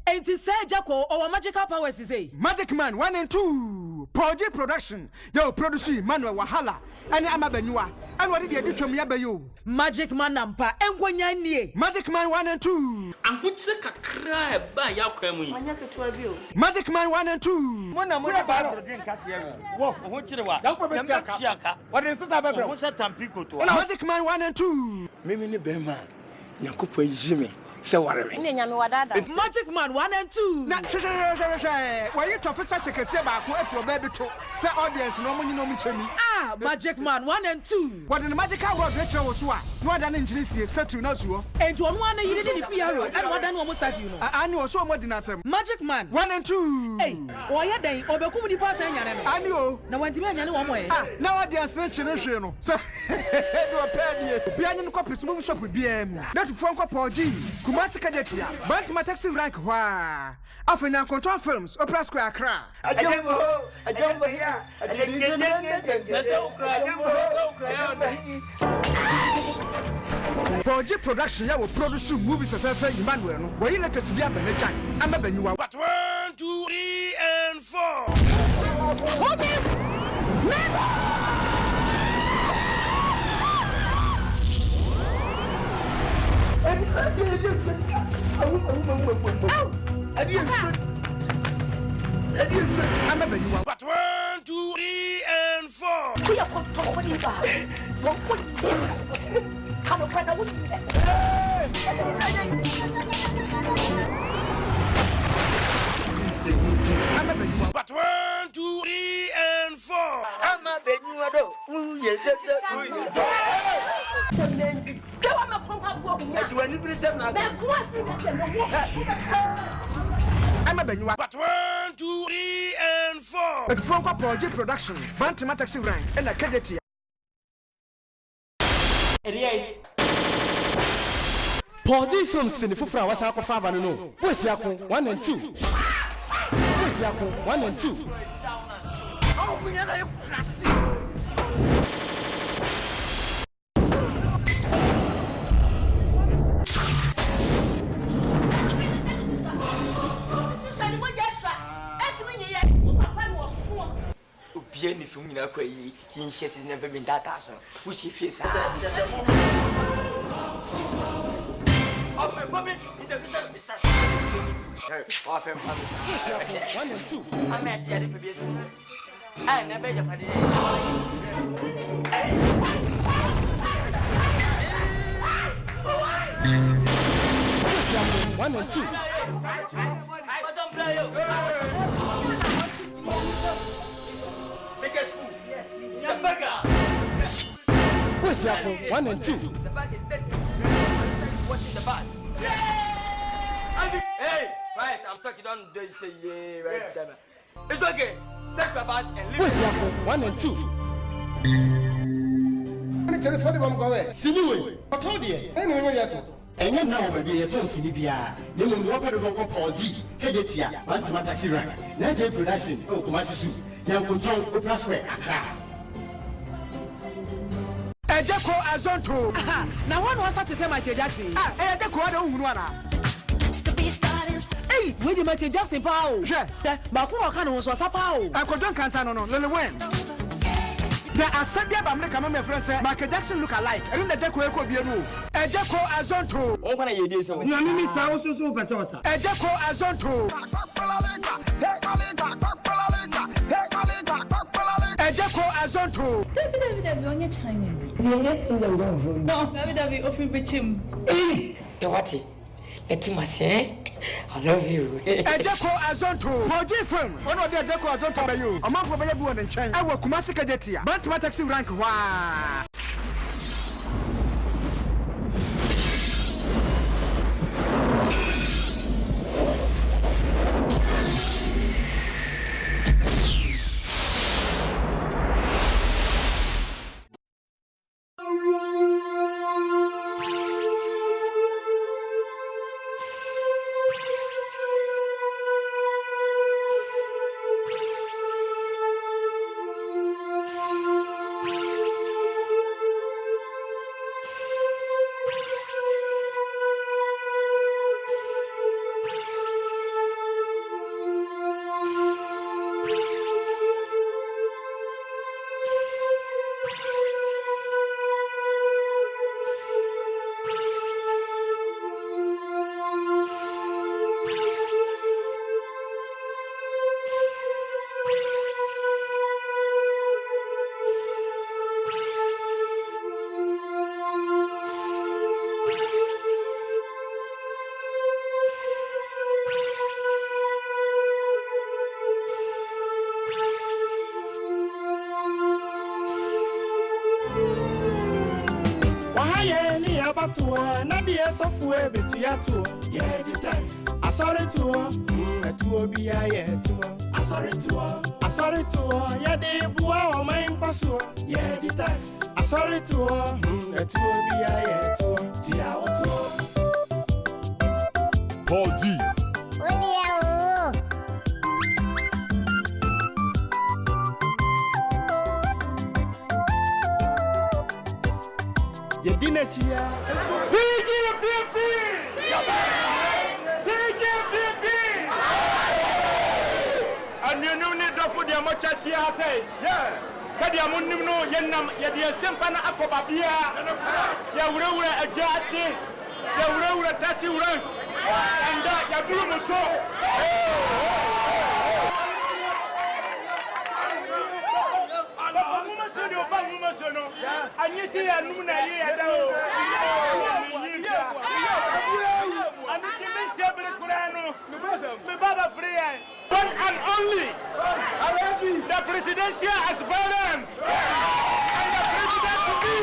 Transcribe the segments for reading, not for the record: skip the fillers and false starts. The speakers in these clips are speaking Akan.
Ain't it say Jacko or magical powers is a Magic Man 1 and 2 Project Production yo produce Manuel Wahala and Amabenua and what did you do to me abayo Magic Man nampa enkwanya nie Magic Man 1 and 2 Ahutse kakra ba ya kwamu Magic Man 1 and 2 Mona ba drink kat here wo ho kire wa chiaka what is this about ho sa tampiko to Magic Man 1 and 2 mimi ni be man yakopo yimi se warere Magic Man 1 and 2 na why you tough such a case ba ko afro baby to say audience no money no chemi Magic Man 1 and 2 what in the magical world lecture was so no other engineer statue na so and one one you did the PRO and what than almost statue no ani o so mo dinatem Magic Man 1 and 2 hey oya den obekum di pass anya no ani o na wantimi anya no wo mo na audience na chene hwe no so do pay die bi anya no kopis move shop bi am na to fon ko poji kumasi kajetia bantima taxi rank hwa afenya control films opera square Accra ajambo here Project Production ya will produce movie for Emmanuel no we let us be abenejan amabenyua but 1 2 3 and 4 amabenyua but 1 2 3 and 4 amabenyua but 1 2 3 and 4 amabenyua do amabenyua but 1 2 3 and 4 it's from Project Production bantima taxi rank and kajetia Project Films in the Fufra was up for 5 and no. Where's Yako 1 and 2? Where's Yako 1 and 2? oh we are you crazy Bien if you mean he has never been that awesome. We see face. One and 2. I'm at the PBS. I never had it. Where's Yako 1 and 2? I don't play you. Biggest fool. Yes, the burger. Where's Yako 1 and 2? The bag is dirty. What's in the bag? Hey, right, I'm talking, don't say yeah, right, yeah. It's okay. Take my bag and leave. Where's Yako 1 and 2? Any telephone bomb go away. Siniwe. I told you. Anyway, Yako. And you know, maybe a toast in the beer. You will walk out of a Paudi, Hegetia, Bantima Taxi Rank, Niger Production, oh, Kumasisu, Yan Control, Opera Square, Accra. Ejeko Azonto now one was to say Michael Jackson Ejeko Adonwana hey where did Michael Jackson pow but who can was a pow I could don't cancel no Lily when the Asabia America my friend said Michael Jackson look alike and the Ejeko Bienu Ejeko Azonto what can you do so no me so person Ejeko Azonto Ejeko Azonto David on your China. No, maybe offering him. The what? Let him say, I love you. Ejeko Azonto Project Films one of the Ejeko Azonto by you a man for Bayabu and China I will Kumasi Kajetia Bantima Taxi Rank wa to Nadia software betiato. Yeah, the test. I sorry to a two be I sorry to yeah, they boy my passo. Yeah, the test. I sorry to a two be I Paul G. You didn't hear. And you know, need to put your much as he has said. Yeah. Said the Amunimo, Yenam, Yadia Sempana Akobabia, Yawura, a Jassi, Yawura, Tassi runs, and that Yabumo so. And you see a Nuna here, one and only the presidential aspirant and the president to be.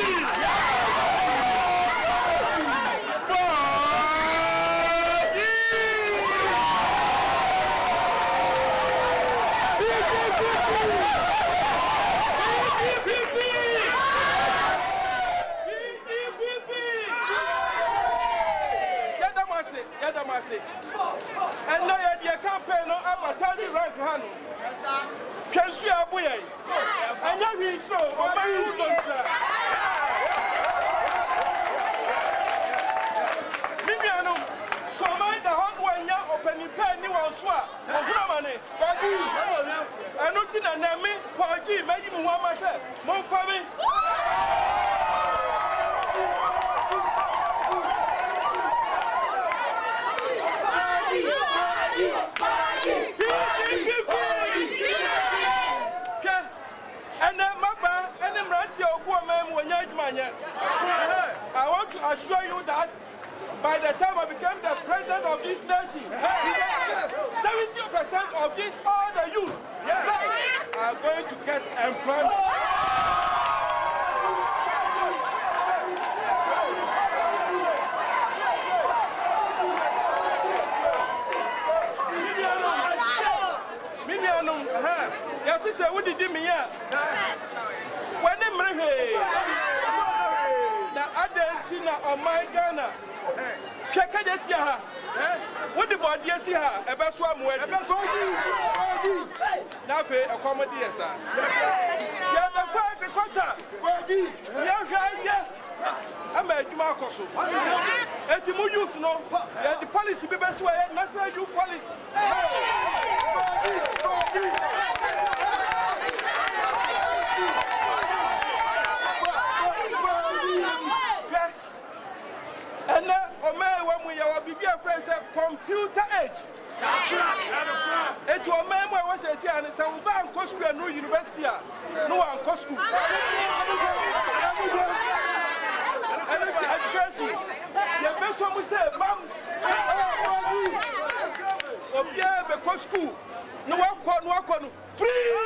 And now your campaign no advertising rank hand. Can see a boy. And now we throw or my Mimiano, for my the hot one ya open pen you on swap. I don't think I name me for G, maybe one myself. More for me. And then Mapa and then Ranty or woman when you're I want to assure you that by the time I became the president of this nation, 70% of this all the youth are going to get employment. Yes, sister, what did you mean? When they marry, the Argentina or my Ghana, check it here. What the body is here? A best one way. Now, a comedy, sir. You have a 5 quarter. I'm a Marcos. And the more youth know, the policy be best way, national youth policy. And now, when we are be a computer age. It's your man was a and it's a bank cost school and no university. No one cost school. And it's education. The best one we say, Mom, oh, yeah, the cost school. No one free.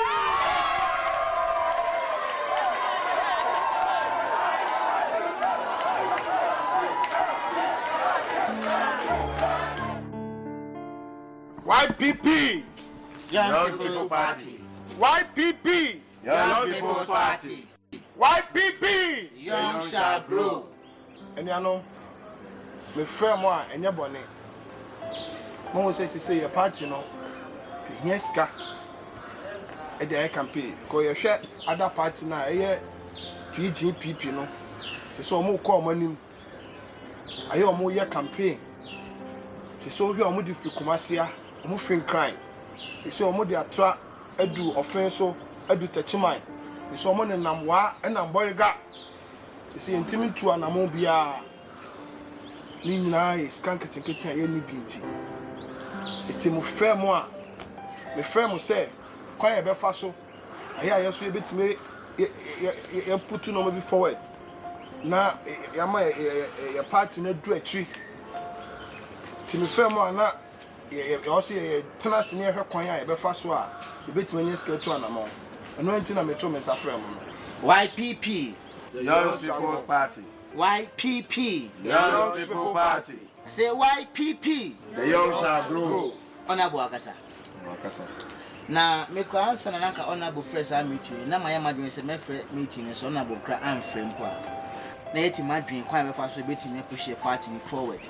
YPP, Young People's Party. YPP, Young People's Party. YPP, Young shall grow. And you know, my friend, and your bonnet. Mom says to say your party, no. Yes, car. At the campaign, call your shirt, other party now, PGPP, no. It's all more common. I am more your campaign. It's all your moody for Kumasia. Moving crime. It's your mother attract edu offense edu touchmine. It's your money namwa and I'm boy got. You see intimate to an amobia. Nina is skanket and kitchen any beauty. It's a fair moi. The friend will say, Quite a bit faso. I hear you so a bit to me. You put to know me forward. Now, your party no do a tree. Timmy Fairmore, not. You also tell us near her coin, I be fast one. You bet when you scale to an amount. And no intimate to Miss Afram. YPP, Young People's Party. YPP. Young People Party. I say YPP. The young shall grow. Honorable Akasa. Now, me kwa answer na nka honorable friends are meeting. Na my madwin say me friend meeting so honorable kra am friend kwa. Na yeti madwin kwa me fa so beti me push party forward.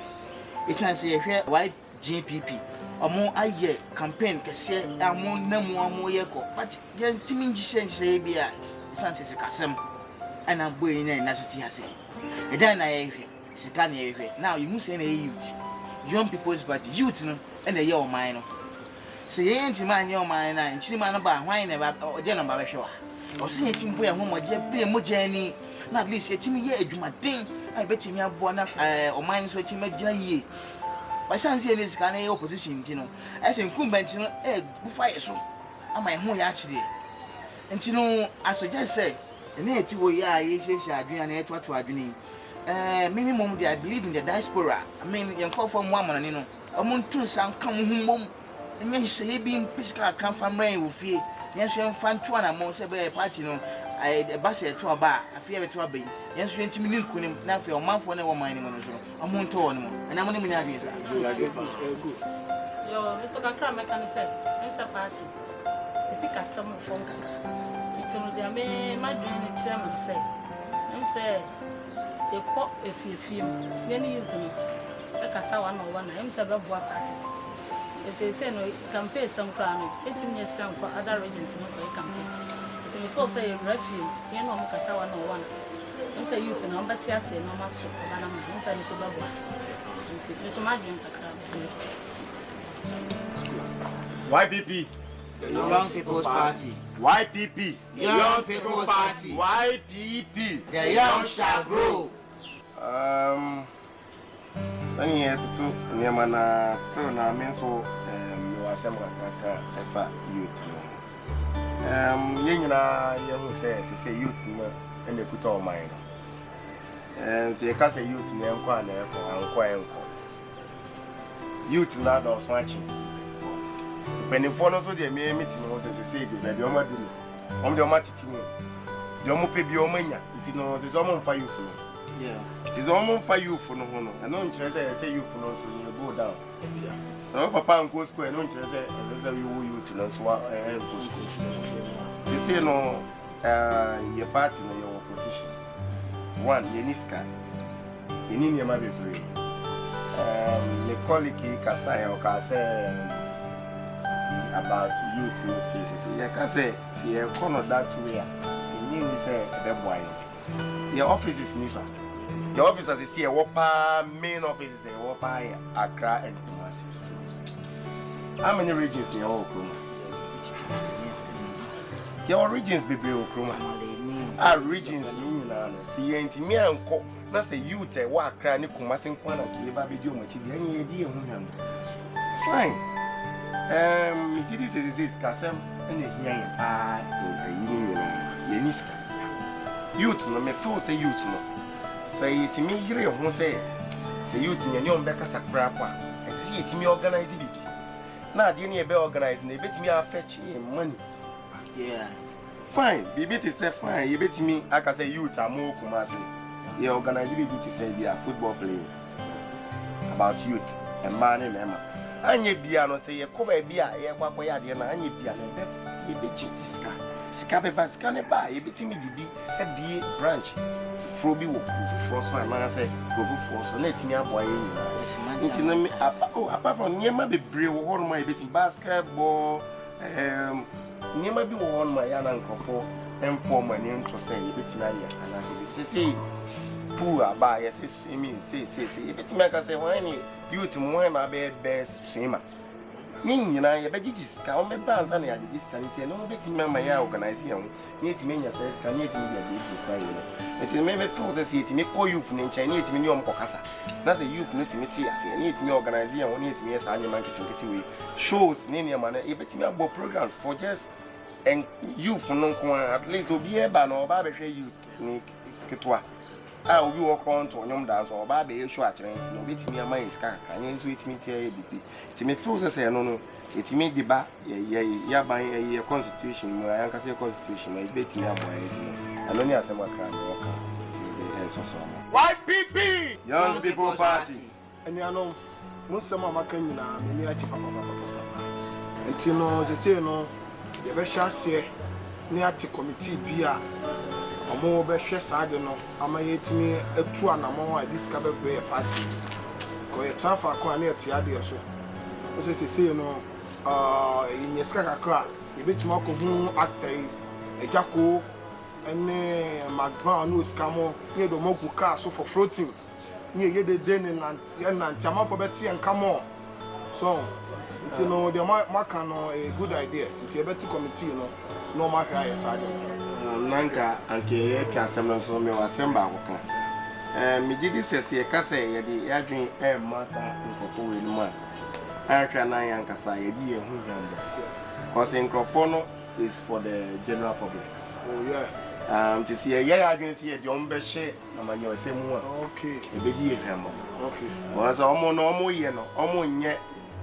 It can say YGPP. Omo aye campaign kese amo namu amo ye ko. But yen timi ngise say bia. Isan say kasem. Ana boy na so ti ase. E dan na ye hwe. Sika na ye hwe. Now you must say na youth. Young people's party youth no and ye o man no. Say ye enti man ye o man na nchiri man no ba hwan na ba o de no ba hwe wa. O se enti mbo ye ho mo de be mo jani na at least yetimi ye adwumaden ai betimi abo na o man so yetimi agina yie. By sans ye sika na ye opposition nti no. I say incumbent no bufa ye so. Ama ye ho ya akire. Nti no I suggest say na eti wo ya ye hyehyɛ adwena na etoato adwene. Minimum I believe in the diaspora. I mean, you call for one man, you know. Among two some come home. And then say, being physical come from rain with fear. Yes, you find 2 and a month a party, no. I a bus to a bar, I fear to a bay. Yes, you intimidate couldn't now for a month for no money, among 2 and I'm only minutes. Yo, Mr. Kakra, I said, I'm a party. I think I some phone. It's only my dream, the chairman said. I'm saying. They call a few many youth. The Casa 101, I'm several party. They say, no, can pay some crime, 18 years time for other regions in the campaign. It's a full say refuge, you know, Casa 101. I'm say youth and I'm better say no matter what I'm saying, so bad. It's my drink a YPP. The Young People's Party. YPP. Young People's Party. YPP. The young shall grow. Sunny here to Niamana, still now means so, you are some like youth. Yena, young says, he say youth, and they put all mine. And say, cast a youth in the youth now does watching. When the phone also the main meeting was as a savior, that you're not doing. On the matitino. The Omo Pebby Omania, it is almost for you. Yeah, it is almost for you for no honor. And no interest, I say you for no, so you go down. So Papa goes to an interest, and you to know so and go school. They say no, your party in your opposition. One, Yeniska, in your mother tree. The colleague Kasaya or Kasa. About youth, you can say, see a corner that way. You need to say, the boy. Your office is Nifa. Your office as you see a Wapa, main office is a Wapa, Accra, and Kumasi. How many regions in your Okruma? Your regions be Okruma. Our regions in see, ain't me and Co. That's a youth, a Wakra, Kumasi, Kwana, Kiba, much any idea. Fine. This is Casem and a Yeniska. Youth, no, me feel say youth, no. Say it to me here, who say youth in your Becca Sacrapa. I see it to me organize it. Now, Dinny be organizing, they bet me a fetch money. Yeah. Fine, be bit is fine, you bet me, I can say youth are more Kumasi. You organize it to say they are football playing. About youth and man and Emma. Anye biano say ye koba bia ye kwakwa ya de na anye biano be be chiska sika be ba sika ne ba ye betimi dibi e bie branch fro bi wo fro so na say go fro so na etimi aboa ye ni nti na me apart from nyema be bre wo hono ma ye betimi basketball nyema bi wo hono ma ya na nkofo inform ani nto say ye betimi aye ana say poor aba yes swimming say betimi aka say when youth mo na be best swimmer nyina ye be gigiska o me banza na ya gigiska nti no betimi ama ya organize ya ho ni etimi nya say ska ni etimi dia be design no enti me feel say etimi call youth ni ncha ni etimi ni om kokasa na say youth no etimi ti ase ni etimi organize ya ho ni etimi yes anya marketing we shows ni ma na ye betimi abo programs for just and youth no ko at least obi e ba no ba be hwe youth ni ketwa I will walk on to Nyom dance or Baby show at Rents, no bit me a my scar, and you sweet me to to me feels as I no, it made the back, yeah, by a constitution, where I can say constitution, my bit me up by it, and only as I'm a crowd walker. YPP! Young People Party. And you know, most of my can you until no, just say no, the best say near the committee beer. A more best I don't know. I'm a to me a 2 and a more I discover prayer party. Go a traffic car near Tiadi or so. What is he say no? In your scaka crack, you bet more who act a jacko and McBrown who's come near the Moku car so for floating. Near the den and Tama for Betty and come on. So, until no, the Marcan a good idea. Until a better committee, no matter how you side. Nanka anke kasem so me wasemba akoko me gidi sese kasa ye di yadwen masa nkofo we no ma ahwa na yankasa ye di ye hu hwambo cause nkofo no is for the general public. Oh yeah. To see ye yadwen see ye di ombe hye na manyo asemu a okay e be di ye hwambo okay was omo no omo ye no omo nye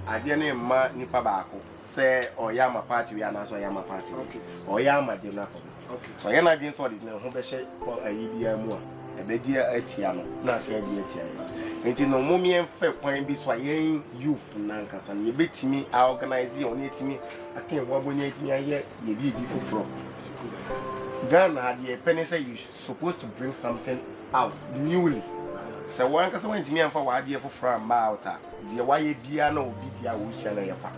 ade na ma nipa baako say oyama party we anaso oyama party okay oyama general public. okay so you na been solid na ho be hye ayibia mu a ebedia atia no na se ade atia enti no momi enfe kwan bi so ayen youth na nkasa na yebetimi a organize on etimi akan wabonya etimi aye ye bi fufuro Ghana the penny say you supposed to bring something out newly. So one kasa wan etimi amfa wa ade fufuro amba out a de waye bia na obi dia wo hia na ye pa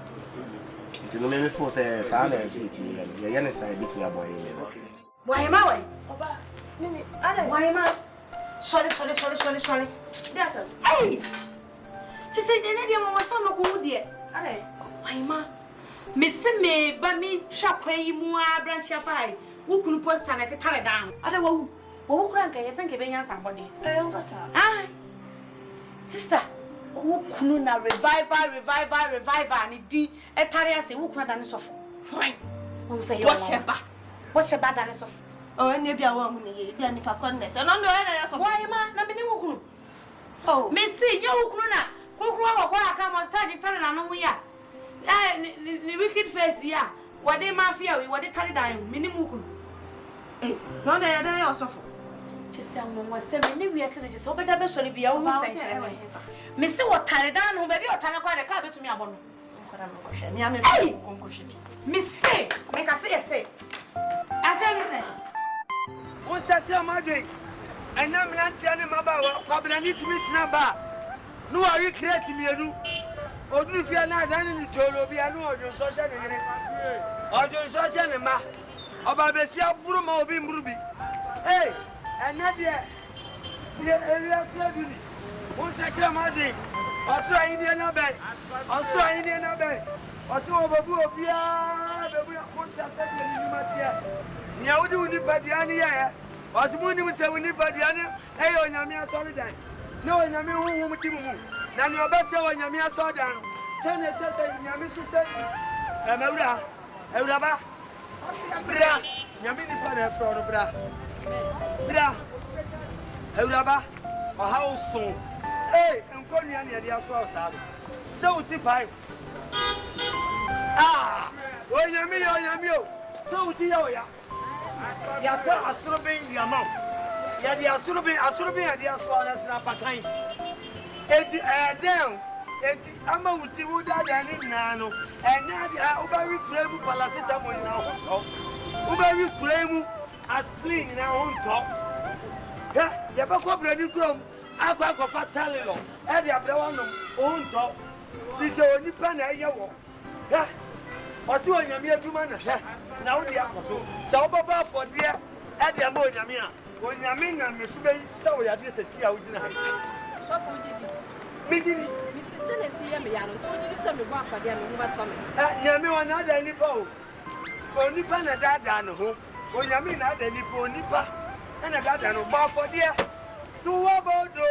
enti no me fo say sa na se etimi ye ye ne say betimi aboye ye. Why ma why? Oba, nini, ada. Why ma? Sorry. Yes sir. Hey. She said the dia mama so maku die. Ada. Why ma? Me se me ba me twa kwan yi mu a branch afa. Wo kunu poster na tetare down. Ada wo kura nka yesen ke benya sambode. Nkasa. Ah. Sister, wo kunu na revival ni di etare ase wo kunu da ne sofo. Hwan. Wo say yo. What's your bad dinosaur? Oh, and maybe I want to be a nipa connes. And on the other, why, ma? Na mini wukunu. Oh, Missy, you wukuna. Kukuru wa kama stage tana na no ya. Ni wicked face ya. Wade mafia we wade carry down mini wukunu. Eh, no dey dey osofo. Chisa mo se me ni wiase de chisa obeda be sori bia wo say chere. Missy what carry down no baby o tana kwa de ka betumi abono. Nkora mo kohwe. Mi ame fi konkohwe bi. Missy, make I say. I say anything. One second, my day. And I'm not telling him about what I need to meet now. No, are you creating me? Or do you feel not done in the Tolo? Be a no or social or social ma. About the Sia Burma or Bim Ruby. Hey, and not yet. Area 7. 1 second, my day. Also, Indian Abbey. Also, Indian Abbey. Also, Babu Pia, the Matia. Niaudu ni padiani ya. Wasibuni msewuni padiani. Eyo nyamia solidan. No nyamia hu mutimu mu. Na ni obese wa nyamia solidan. Tene tese nyamia suse. Ewura ba. Bra. Nyamia ni pa fro bra. Bra. Ewura ba. O hauso. Nkoni ya ni dia so sabe. Se uti pai. Ah! O nyamia. Se uti ya o ya. Ya ta asurubin ya mam. Ya di asurubin ya di aswana sina patan. Edi down. Edi ama uti wuda dani nano. Enya di ubawi kremu palasita mo na ho. Ubawi kremu aspirin na ho ntop. Ya ba ko brani krom akwa fatale lo. E di abrewa no ho ntop. Bi se oni pa na ye wo. Osi onyame aduma na hwe na wo dia koso sa wo baba for dia e dia ma onyame a onyame na me so be sa wo ya de sesi a wo gina ha so fo jidi midini miti se na si ya me ya no to jidi se me bo afade na wo ba to me nyame wa na da nipa o onipa na dada no ho onyame na da nipa onipa na dada no ba for dia to wo bodo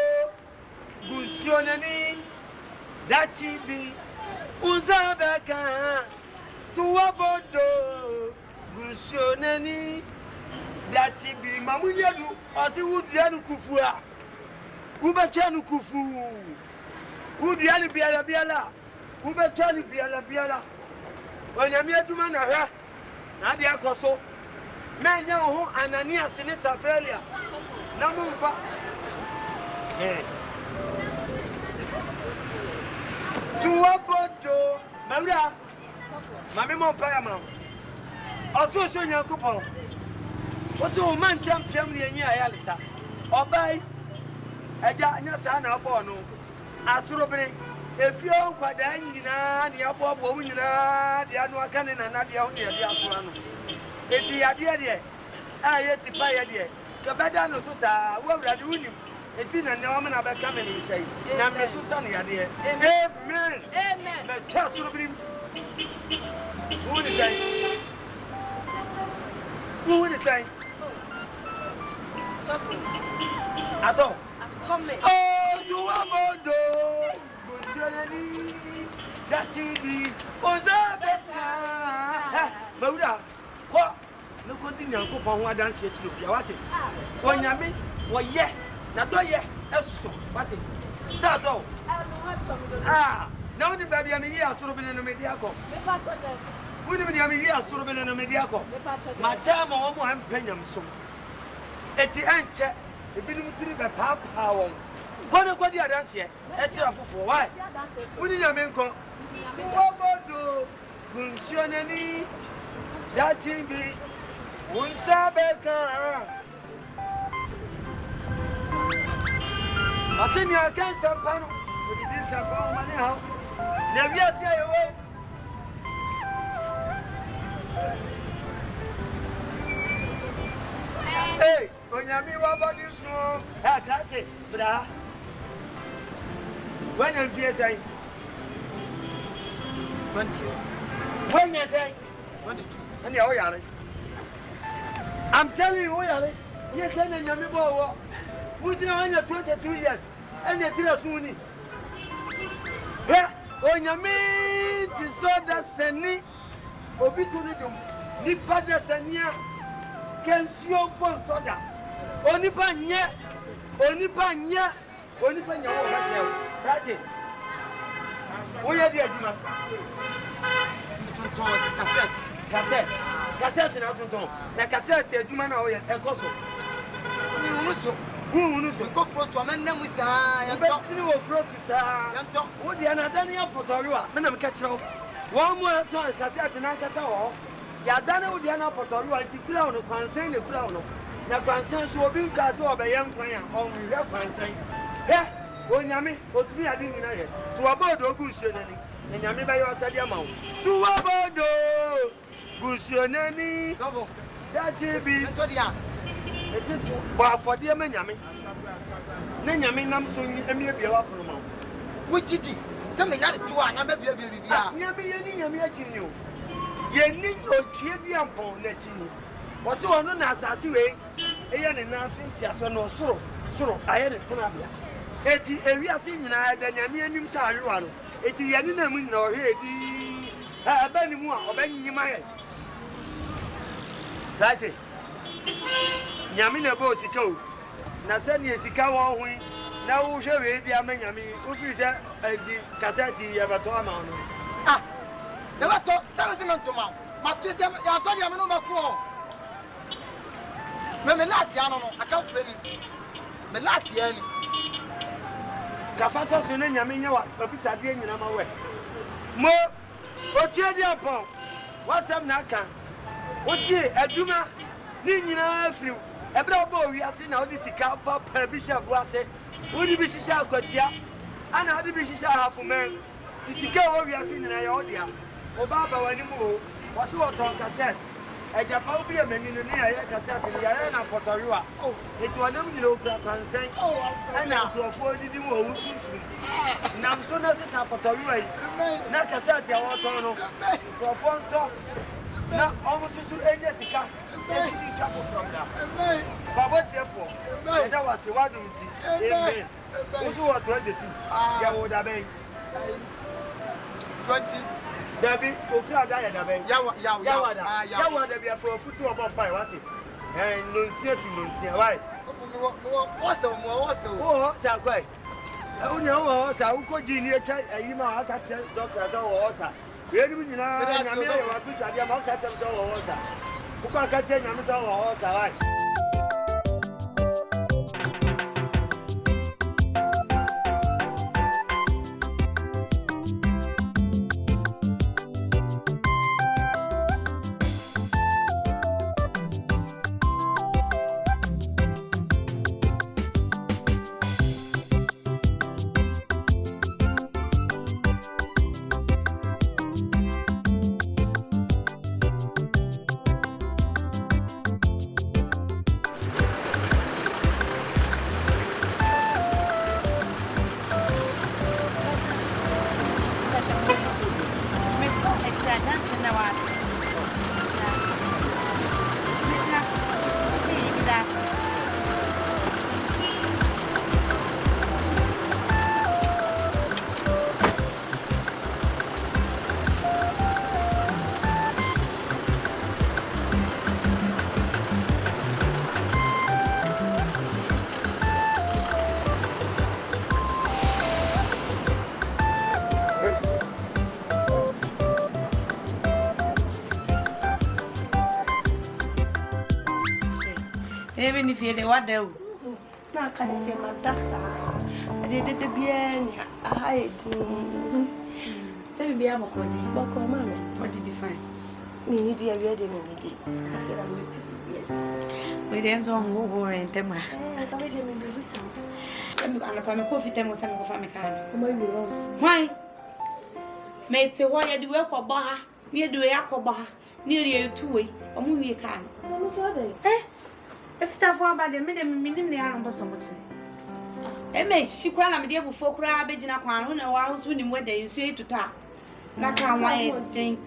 gusionani dachi bi uzabeka tuwa bodo gusionani dati bi mamuyedu asi wudianu kufua ubekanu kufu wudiani biala ubekanu biala onyame aduma na hwa na de akoso menya ho Ananias ne Safelia na mumfa Tuwabodo, Maria, Mammy Mompayama. Also, so young couple. Also, man, jump Germany and Yalisa. Or by a Jana Bono. As Robin, if you are quite the Eboɔ woman, the annual cannon and not the only Yasuano. It's the idea. I yet to buy a dear. Cabadano Susa, what are you doing? It didn't know I'm about coming and say, I'm the Susan idea. Amen. Amen. The church will be. Who is saying? Who is saying? At all. Tommy. Oh, you are more. That TV was a better. Mauda, what? No continue to go on dance yet. What it? When Yami, what yet? Not do yet. So, what it? Sato. Ah, now the baby, I'm here, so been in the mediaco. Wouldn't be here, so been in the mediaco. My time on one penny so. At the end, the bidding to the power. Kono kodi adanse e tira fofo why woni na menko tuwabodo gunsionani datin bi unsabeka asemi akan sampano odi din sampano mane ha na wiase ayewo hey onyami wa body so ha tate bra. When you say 20. When you say 22. And you are. I'm telling you, yes, and then you go. Would you know 22 years? And you tell us soon. Yeah, when you meet the soda seni, Obitunidum, Nipada Sania, can see your point to that. Only Panya, only Panya, only Panya. Right. We are there, Juma. Cassette, now to na cassette, Juma, and Cosso. Who knows? Go for to amend them with and float to Sa and talk. Would the Anadania Potorua, Madame Catro? One more time, cassette and Ancasao. Yadana would the Anna Potorua, the crown of Pansay, the crown. Now, Pansay will be Casso by young player, only real Pansay. Yeah. Onyami, otumi adi nyina ye. To abodo gusionani. Nyami ba yo asade amawo. To abodo gusionani. Lobo. Dachi bi. To dia. Ese to ba afode ma nyami. Na nyami nam so emi ebia wa pono ma. Wo gidi. Se me nyare to a na ba bia bia. Nyami ye ni nyami achi ni o. Ye ni otwie bi ampon na achi ni. Wo se wono na asase we. Eye ne na so ntiaso no soro aye ne tena bia. Eti ewiase nyina da nyame anim sa awewa no eti yene na mu nyina ohwe edi aba ni mu a obanyima ye right nyame na bo sika o na se ne sika wo hu na wo hwe we bia ma nyame wo firi se edi kasati ye bato ama no ah de bato sa se mentoma ma tu se ya to dia me no mako me last ya no aka peli me last ya ni Kafaso so ne nyame nya wa obisade nyina ma we mo otie di apon wasam na aka wo si aduma ni nyina afiri ebra obo wiase na odi sika papa bi hye boase odi bi hye akwatia ana odi bi hye hafumen ti sika wo wiase nyina ya odia obaba wani mu wase wo ton cassette ejapa obi emani no ne ya cassette ni ya na potoriwa etu anam nyina okura kansen ana krofo didi mu owu susu nam so na se sa potoriwa yi na cassette ya wo ton no krofo nto na omu susu enye sika eti kafo from da babo tiefo eda wase wadum ti amen usu wa 22 ya wo da ben 20 Dabi okra da ya da ben yawa da bia for futu obo pai wati nonsie tu nonsie why wo sa kwai unya wo sa uko ji ni echa ayima aka che doctor sa wo sa we ni nyina nyame ya wa bisa dia ma aka che so wo sa uko aka che nyame sa wo sa why na was. Even if you're the what do? Now can I say my dasa? I did the bien. I did. Say me be a moko di. Moko mama. What did you find? Me need you ready me need. We dem so ngo and tema. Come with me be some. I'm going to put coffee temo some of my car. Why? Mate, why you do work for Baha? Near do a coba. Near you 2 way. A movie can. Eh? If that for about the minimum they are on so much. May she cry a dear before crab in a crown when I was winning where they say to tap. Like I want to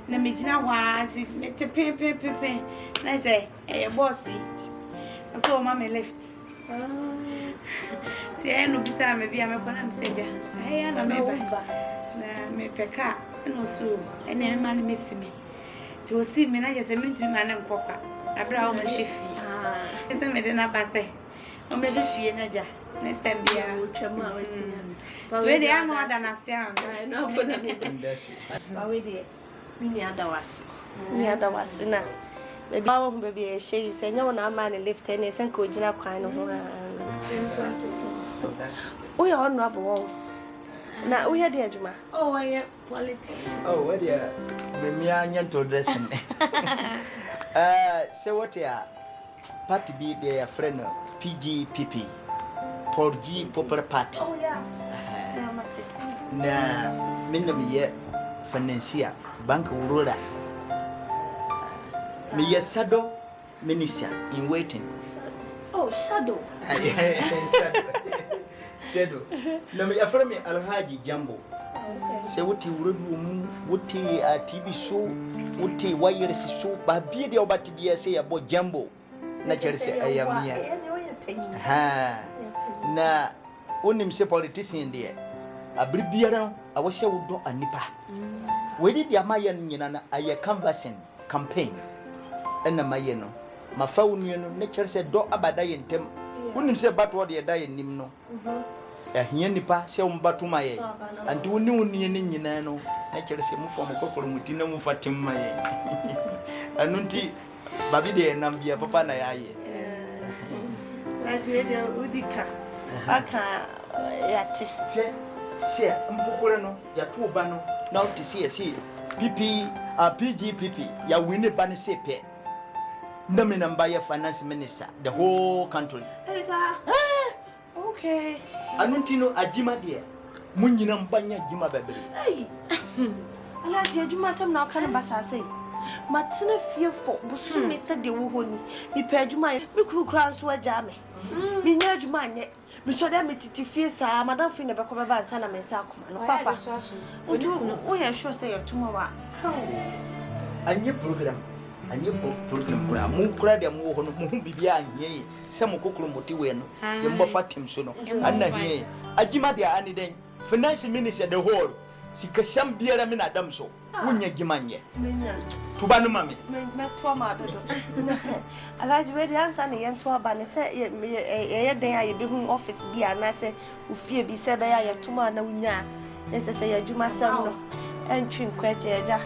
imagine why it's met a pay. I say, a bossy. I saw Mamma left. Tiens, nous bisons mais bien me connaître c'est bien. Hey, na me peka no so. Ene man miss me. Ti o si me na je se me ntumi man nkokwa. Abra o ma hwefi. Ese me de na base. O me hwefi na ja. Next time bia. So we dey anu ada na se am. No for the industry. Ba we dey. Me ni ada wase. Ni ada wase na. Baby, I want baby. She say no na man lift any sen ko gina kwan no ho. We are honorable. Now we had the adjuma. Oh, I am politician. Oh, where dear, me to dressing. So what ya? Party be their friend PGPP, Paul G. Popular Party. Oh yeah. Na minimum ye financier bank ruler. Me ye shadow minister in waiting. Oh, shadow. Shadow. No me after me Alhaji Jambo. Say what you would do, what a TV show, what a wireless show, but be the obati be say about Jambo. Naturally say I am here. Ha. Na unim say politician there. A bribiara, I was say would do a nipa. We did ya mayan yinana a canvassing campaign. And a mayeno. Ma phone you nature said do abada in tem. Unim say about what you die in nimno. A nipa say batu my and do new ninano. Nature say move from a couple mutina mufatim my. Anunti Babi de Nambia Papa Naye. Like Udika. Aka yati. Share Mpukurano, ya two bano, now to see a C. PP, PGPP, ya win a banner say pet. Nominum by a finance minister, the whole country. Hey, sir. Okay. Anuntino Ajima dear. Muninam Banya Jima Baby. Hey. I like you do some now kind of bassa say. Matina fearful, but soon it said the wohoni. He paid you my crew crowns were jammy. Me near you man. Me show them titi face Madam Fina Bacova and Sana Mensacoma. Papa. And you are sure say tomorrow. And your program. And your program, move crowd and move on behind ye. Some cocoa motiwen, the Moffatim sono. And ye, Ajima de Annie then, finance minister the whole. Sika some beer I mean Adam so. When you gimanye. To Banu Mammy. I like to read the answer and to a banner say, a day I be home office be and I say, who fear be said by a tomorrow. Let's say a Juma Samno and trim criteria.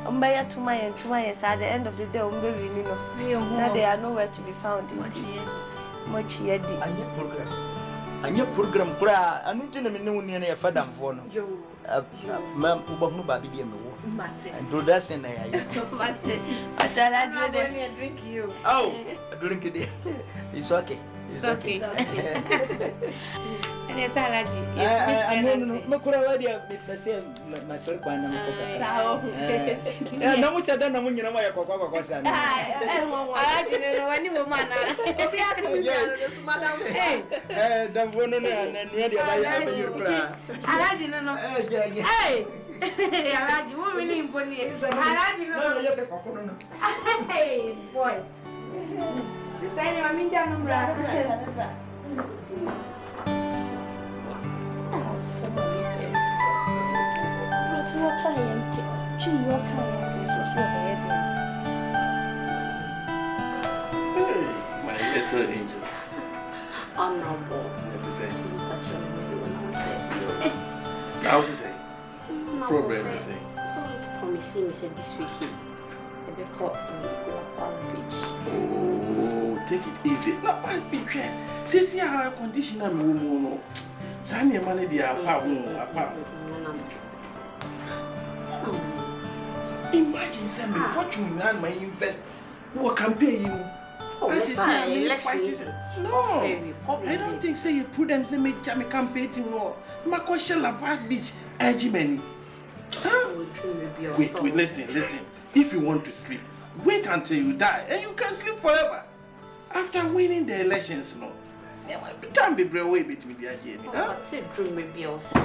By a to my and 2 years at the end of the day, baby, you know. Now they are nowhere to be found in much yet. And your program, cry, and not in a minute, a fadam for no. Ma'am, who baby, and do that in there. But I like to drink you. Oh, drink it. It's okay. It's okay. And it's allergy. I'm not myself when I'm no much I don't know when you know why I go. I didn't know any woman. Don't want to and ready. I didn't know. Hey, I like you really Bonnie. Hey, boy. Sister, I'm in the My little angel. Honorable. What to say? That's what I say. How's it say? Problem is say. So promising me said this week he be called Last Beach. Oh, take it easy. Last Beach. See how condition I'm no. Sani money the apa. Imagine say me fortune and my investor who can pay you. No, I don't think say you prudent say me can't pay him no. My question la Pass Beach, Ejimeni. Wait, listen. If you want to sleep, wait until you die and you can sleep forever. After winning the elections, no. Time be break away between the idea. Say dream maybe also.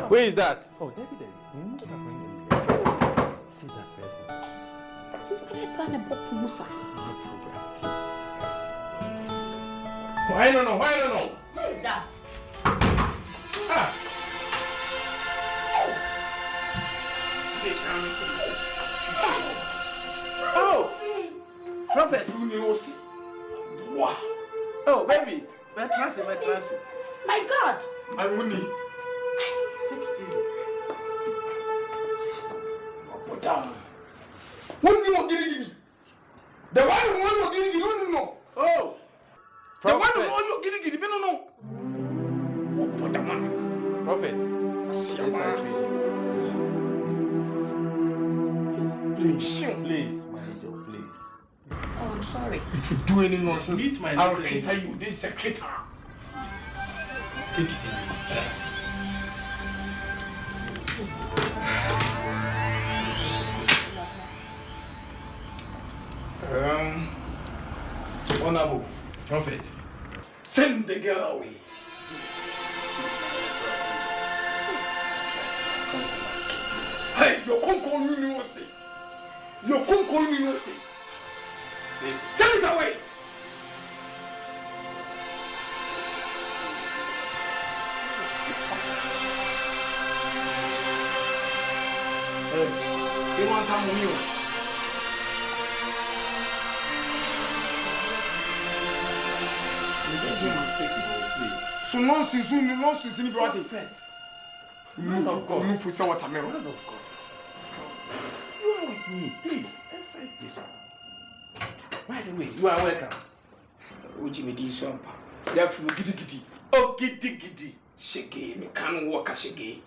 Where is that? Oh, David. See that person. See, I plan a book for Musa. Why don't know? Who is that? Oh, Prophet. Wow. Oh, baby. We're transit. My God. I wouldn't. Take it easy. Put down. Wouldn't you get it? The one who won't get it, you don't know. Oh. The one who won't get it, you don't know. What the man? Prophet. Please, my angel, please. Oh, I'm sorry. If you do any nonsense, Meet my I'll little enter you this secretary. Take it easy. Honorable Prophet. send the girl away. Hey, your conco university. Your conco university. Send it away. Hey, you want some new? So nonsense, in the body. Move for some watermelon. You are with me, please. Exercise patience. By the way, you are welcome. Ujimi di sompa. Ya from gidi. Oh, giddy. Shege, me can walk a shege.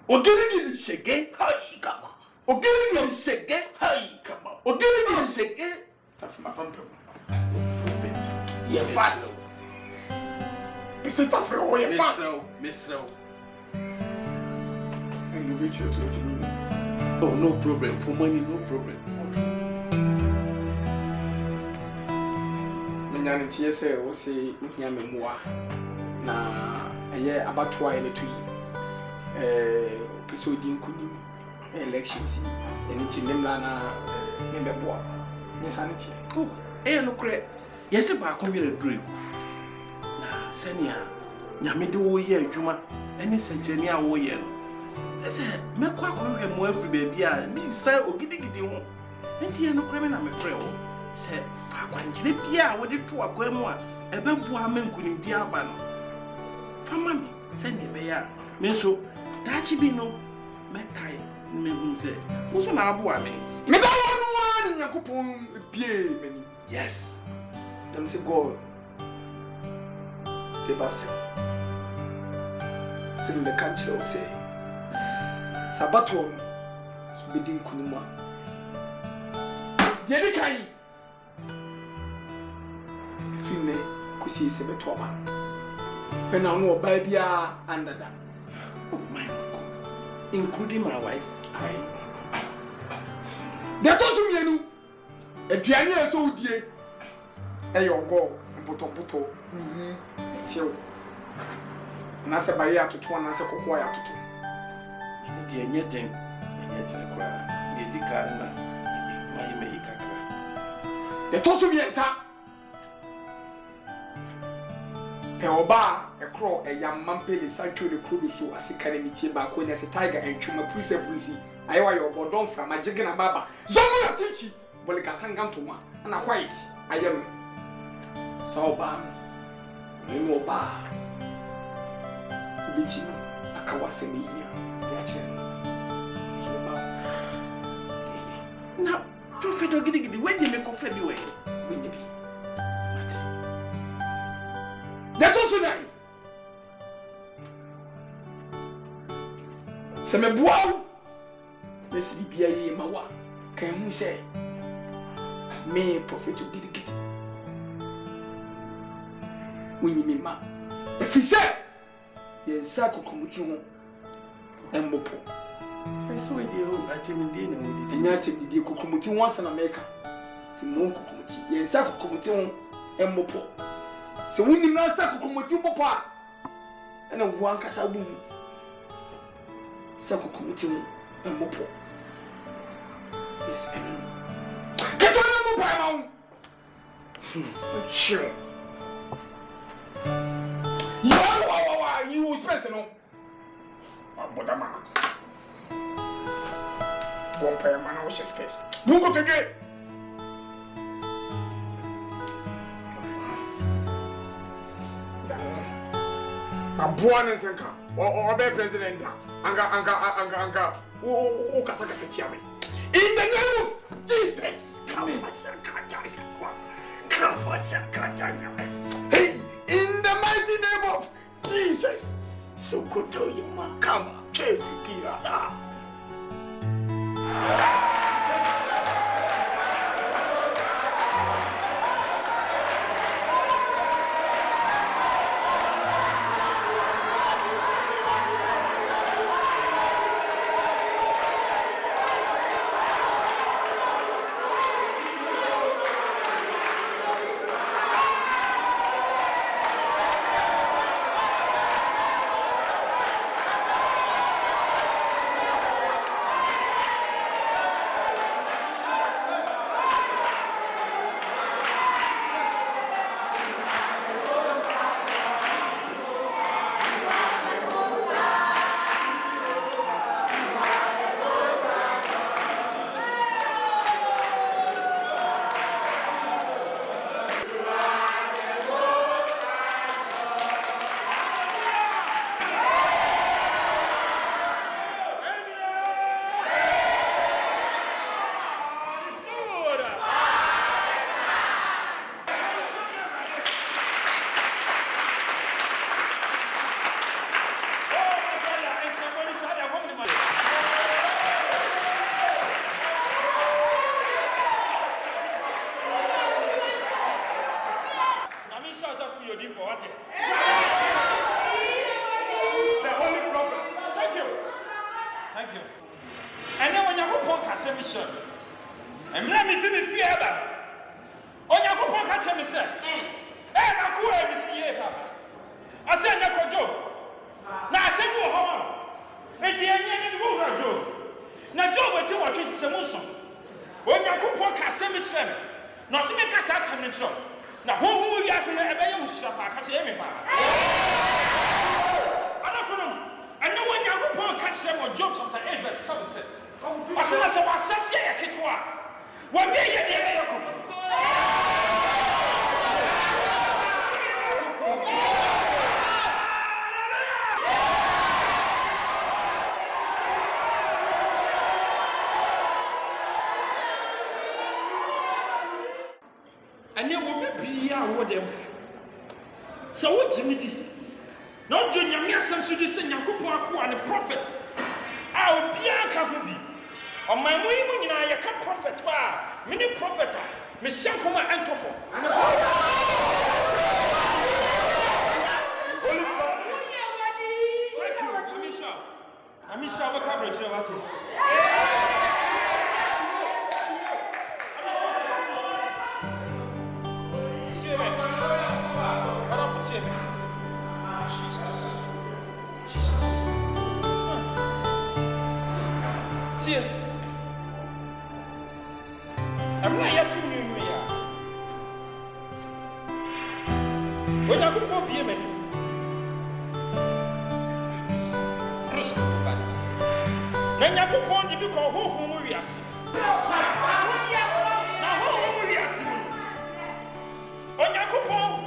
Oh, giddy, shege. Hi, come on. Oh, giddy, shege. Hi, come on. Oh, giddy, shege. That's my pump. Prophet. Yeah, fast. It's a tough row, you're fast. Miss Row. And you wait your 20 minutes. Oh, no problem. For money, no problem. Menyan TSA will say, Muhia Memoir. Na, a year about 2 and 2 episode in Kunim elections. Anything Nemlana, Nemeboa, Insanity. Oh, no credit. Yes, if I come here a drink. Senia, Yamidi wo ye adwuma ene sejani a wo ye no. Ese me kwa konhwe mo afri baby a bi sai ogidigidi ho. Enti ye no kreme na me frɛ wo. Se fa kwankyere bia a wo de to akwa mu a ebebu amankunim di aba no. Fa mami se ne be ya. Me so dachi bi no me kai me hu se. Wo so na abo ame. Me da wonu an yakopon bie mani. Yes. Them say God. The basil. Sing the country will say Sabaton Subidin Kunuma. Yedikai. If you may, Kusi Sebetoma. When I know baby under that. Oh my God. Including my wife. There doesn't mean a piano so dear. Ayo go and puto. Till Nasa Baria to 2 and Nasa Cocoa to 2. de enye den kwa ye di ka na mai me ikakra de to so biensa pe oba ekro eyamman pele sancho de krodo so asika na mitie ba ko nya se tiger entwuma pusi ayewa yo bodon fra magige na baba zomo ya chichi bole katanga ntoma na white ayem so ba ni oba biti akawase mi ya che so ba na prophet ogidi we dey make ofa bi we bi Dato sunai. Se me boaw. Nesi bibia ye mawa. Kan hu se me prophet obirigidi. Wonyi mi ma. Efise ye nsa kokomuti ho. Embopo. First we dey ho atemdi na we dey. Enya atemdi kokomuti ho asana meka. Ti mo kokomuti. Ye nsa kokomuti ho embopo. Se woni na sa kokomoti mpopo a na wo ankasa bu sa kokomoti mpopo yes eno keto na mo pa ma chill you space no aboda ma bon pa ma na wo space bungo tege Abuana senka or be president anga o kasa tiame in the name of Jesus hey in the mighty name of Jesus so koto yuma kama chesi kira So what Jimmy? No junior me asem so di se Nyankopon akoa ne prophet. A obi aka ho bi. O man mo yimu nyina ye ka prophet ba. Me ne prophet a me hyankoma antofo. Amisha baka bro chere wate. tie amna ya tu nwi ya onya ko fo bie mani rosko to basa na nya ko pon di bi ko hoho mu wiase na hoho mu wiase onya ko pon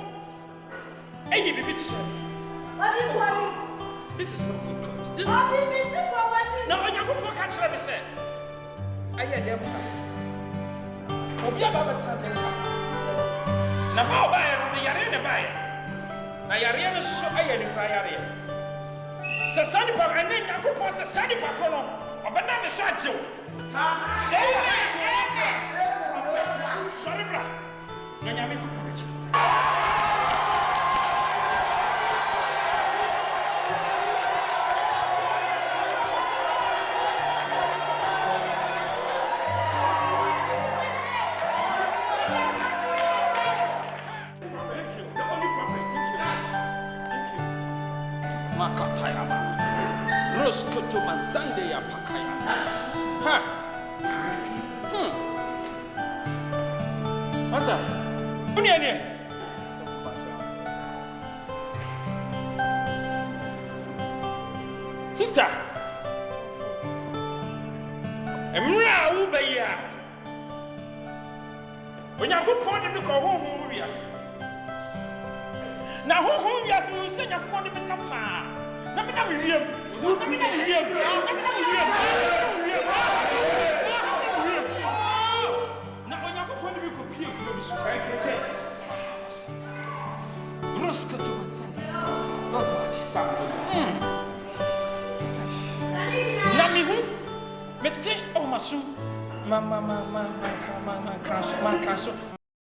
eyi bibi tire this is not good God this na onya ko pon ka tire me say aye dem ka obi aba betra dem ka na ba oba ya no de yare ne ba ya na yare no so aye ni fra yare se sani pa ene Nyankopon se sani pa kono obena me so agyew say sorry bra na nyame ko pa chi Roskoto mazande ya pakaya. Ha. Masa. Uni ani. Sister. Emra wo beya. Onyankopon de ko honhom wiase. Na honhom wiase mo se Nyankopon de na fa. Na me na wiem.